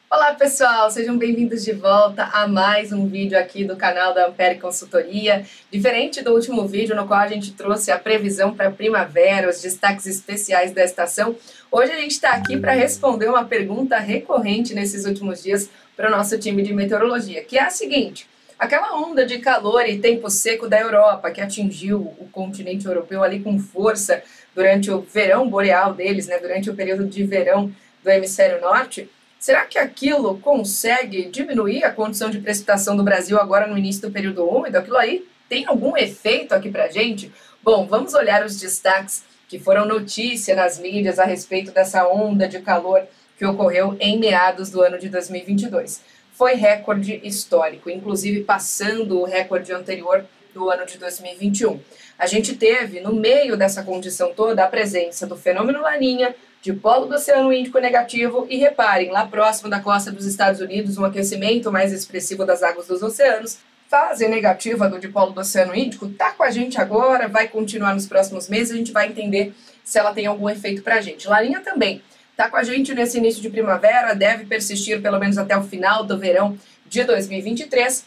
Olá pessoal, sejam bem-vindos de volta a mais um vídeo aqui do canal da Ampere Consultoria. Diferente do último vídeo no qual a gente trouxe a previsão para a primavera, os destaques especiais da estação, hoje a gente está aqui para responder uma pergunta recorrente nesses últimos dias para o nosso time de meteorologia, que é a seguinte: aquela onda de calor e tempo seco da Europa que atingiu o continente europeu ali com força durante o verão boreal deles, né, durante o período de verão do hemisfério norte, será que aquilo consegue diminuir a condição de precipitação do Brasil agora no início do período úmido? Aquilo aí tem algum efeito aqui pra gente? Bom, vamos olhar os destaques que foram notícia nas mídias a respeito dessa onda de calor que ocorreu em meados do ano de 2022. Foi recorde histórico, inclusive passando o recorde anterior do ano de 2021. A gente teve, no meio dessa condição toda, a presença do fenômeno Laninha, de polo do Oceano Índico negativo e, reparem, lá próximo da costa dos Estados Unidos, um aquecimento mais expressivo das águas dos oceanos. Fase negativa do dipolo do Oceano Índico está com a gente agora, vai continuar nos próximos meses, a gente vai entender se ela tem algum efeito para a gente. Laninha também está com a gente nesse início de primavera, deve persistir pelo menos até o final do verão de 2023.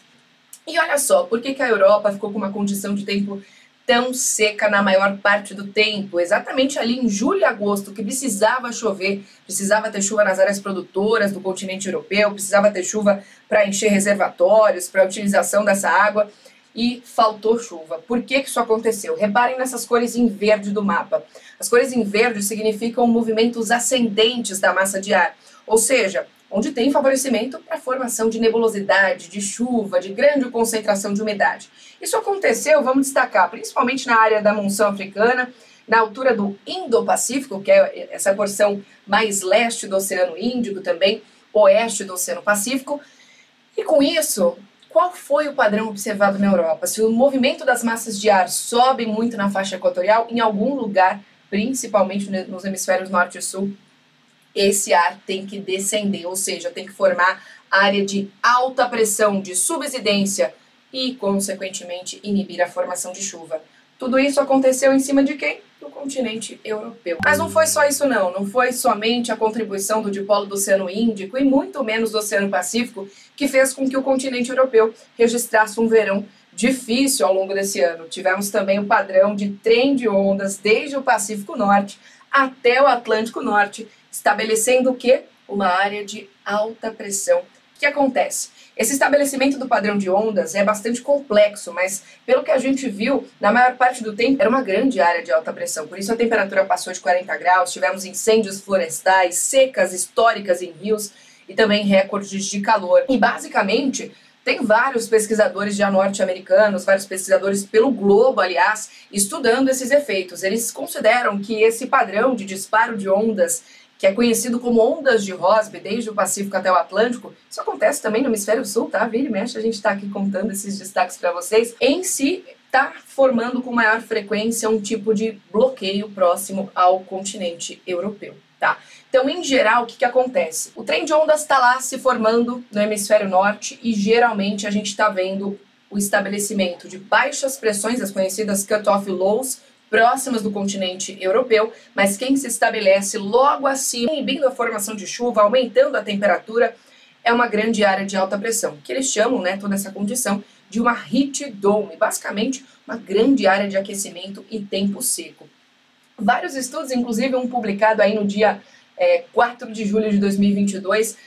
E olha só, por que a Europa ficou com uma condição de tempo tão seca na maior parte do tempo? Exatamente ali em julho e agosto, que precisava chover, precisava ter chuva nas áreas produtoras do continente europeu, precisava ter chuva para encher reservatórios, para a utilização dessa água, e faltou chuva. Por que isso aconteceu? Reparem nessas cores em verde do mapa. As cores em verde significam movimentos ascendentes da massa de ar, ou seja, onde tem favorecimento para a formação de nebulosidade, de chuva, de grande concentração de umidade. Isso aconteceu, vamos destacar, principalmente na área da monção africana, na altura do Indo-Pacífico, que é essa porção mais leste do Oceano Índico, também oeste do Oceano Pacífico. E com isso, qual foi o padrão observado na Europa? Se o movimento das massas de ar sobe muito na faixa equatorial, em algum lugar, principalmente nos hemisférios norte e sul, esse ar tem que descender, ou seja, tem que formar área de alta pressão, de subsidência e, consequentemente, inibir a formação de chuva. Tudo isso aconteceu em cima de quem? Do continente europeu. Mas não foi só isso não foi somente a contribuição do dipolo do Oceano Índico e muito menos do Oceano Pacífico que fez com que o continente europeu registrasse um verão difícil ao longo desse ano. Tivemos também o padrão de trem de ondas desde o Pacífico Norte até o Atlântico Norte, estabelecendo o quê? Uma área de alta pressão. O que acontece? Esse estabelecimento do padrão de ondas é bastante complexo, mas pelo que a gente viu, na maior parte do tempo era uma grande área de alta pressão. Por isso a temperatura passou de 40 graus, tivemos incêndios florestais, secas históricas em rios e também recordes de calor. E basicamente tem vários pesquisadores já norte-americanos, vários pesquisadores pelo globo, aliás, estudando esses efeitos. Eles consideram que esse padrão de disparo de ondas, que é conhecido como ondas de Rossby, desde o Pacífico até o Atlântico, isso acontece também no hemisfério sul, tá? Vira e mexe, a gente está aqui contando esses destaques para vocês. Em si, está formando com maior frequência um tipo de bloqueio próximo ao continente europeu, tá? Então, em geral, o que acontece? O trem de ondas está lá se formando no hemisfério norte e geralmente a gente está vendo o estabelecimento de baixas pressões, as conhecidas cut-off lows, próximas do continente europeu, mas quem se estabelece logo acima, inibindo a formação de chuva, aumentando a temperatura, é uma grande área de alta pressão, que eles chamam, né, toda essa condição de uma heat dome, basicamente uma grande área de aquecimento e tempo seco. Vários estudos, inclusive um publicado aí no dia 4 de julho de 2022,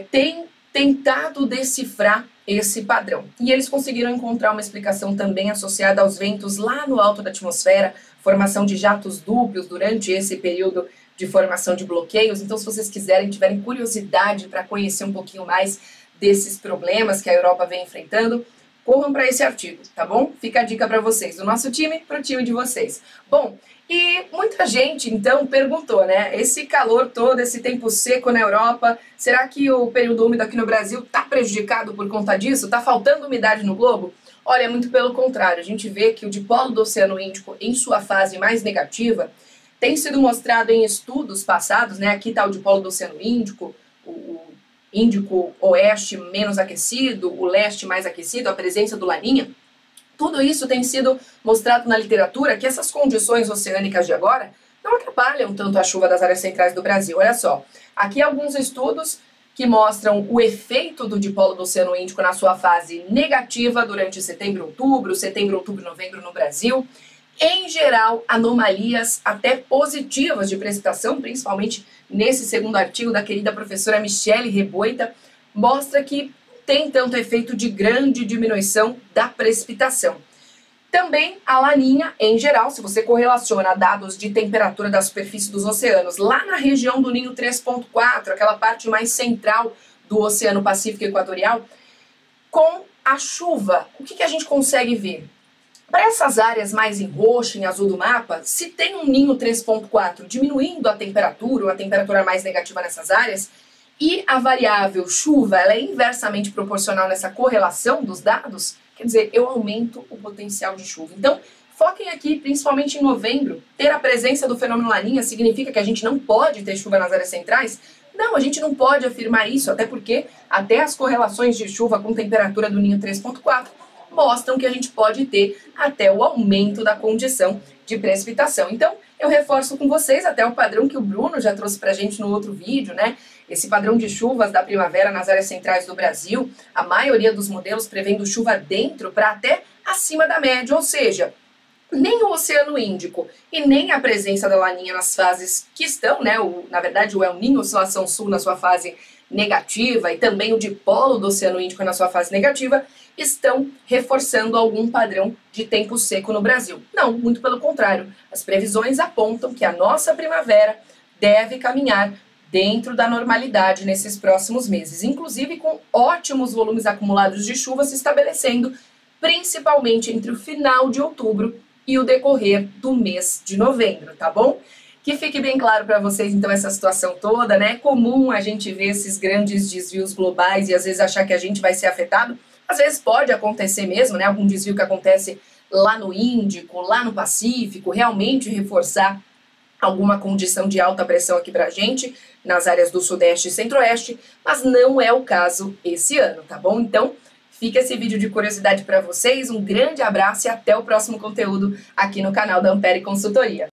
têm tentado decifrar esse padrão. E eles conseguiram encontrar uma explicação também associada aos ventos lá no alto da atmosfera, formação de jatos duplos durante esse período de formação de bloqueios. Então, se vocês quiserem, tiverem curiosidade para conhecer um pouquinho mais desses problemas que a Europa vem enfrentando, corram para esse artigo, tá bom? Fica a dica para vocês, do nosso time para o time de vocês. Bom, e muita gente, então, perguntou, né? Esse calor todo, esse tempo seco na Europa, será que o período úmido aqui no Brasil está prejudicado por conta disso? Está faltando umidade no globo? Olha, muito pelo contrário. A gente vê que o dipolo do Oceano Índico, em sua fase mais negativa, tem sido mostrado em estudos passados, né? Aqui está o dipolo do Oceano Índico, o Índico Oeste menos aquecido, o Leste mais aquecido, a presença do Laninha. Tudo isso tem sido mostrado na literatura que essas condições oceânicas de agora não atrapalham tanto a chuva das áreas centrais do Brasil. Olha só, aqui alguns estudos que mostram o efeito do dipolo do Oceano Índico na sua fase negativa durante setembro, outubro, novembro no Brasil. Em geral, anomalias até positivas de precipitação, principalmente nesse segundo artigo da querida professora Michele Reboita, mostra que tem tanto efeito de grande diminuição da precipitação. Também a laninha, em geral, se você correlaciona dados de temperatura da superfície dos oceanos lá na região do Ninho 3.4, aquela parte mais central do Oceano Pacífico Equatorial, com a chuva, o que a gente consegue ver? Para essas áreas mais em roxo, em azul do mapa, se tem um Ninho 3.4 diminuindo a temperatura, ou a temperatura mais negativa nessas áreas, e a variável chuva ela é inversamente proporcional nessa correlação dos dados, quer dizer, eu aumento o potencial de chuva. Então, foquem aqui, principalmente em novembro. Ter a presença do fenômeno Laninha significa que a gente não pode ter chuva nas áreas centrais? Não, a gente não pode afirmar isso, até porque até as correlações de chuva com temperatura do Ninho 3.4 mostram que a gente pode ter até o aumento da condição de precipitação. Então, eu reforço com vocês até o padrão que o Bruno já trouxe pra gente no outro vídeo, né? Esse padrão de chuvas da primavera nas áreas centrais do Brasil, a maioria dos modelos prevendo chuva dentro para até acima da média, ou seja, nem o Oceano Índico e nem a presença da Laninha nas fases que estão, né? Na verdade, o El Niño Oscilação Sul na sua fase negativa e também o dipolo do Oceano Índico na sua fase negativa, estão reforçando algum padrão de tempo seco no Brasil. Não, muito pelo contrário. As previsões apontam que a nossa primavera deve caminhar dentro da normalidade nesses próximos meses, inclusive com ótimos volumes acumulados de chuva se estabelecendo, principalmente entre o final de outubro e o decorrer do mês de novembro, tá bom? Que fique bem claro para vocês, então, essa situação toda, né? É comum a gente ver esses grandes desvios globais e às vezes achar que a gente vai ser afetado. Às vezes pode acontecer mesmo, né? Algum desvio que acontece lá no Índico, lá no Pacífico, realmente reforçar alguma condição de alta pressão aqui pra gente, nas áreas do Sudeste e Centro-Oeste, mas não é o caso esse ano, tá bom? Então, fica esse vídeo de curiosidade para vocês, um grande abraço e até o próximo conteúdo aqui no canal da Ampere Consultoria.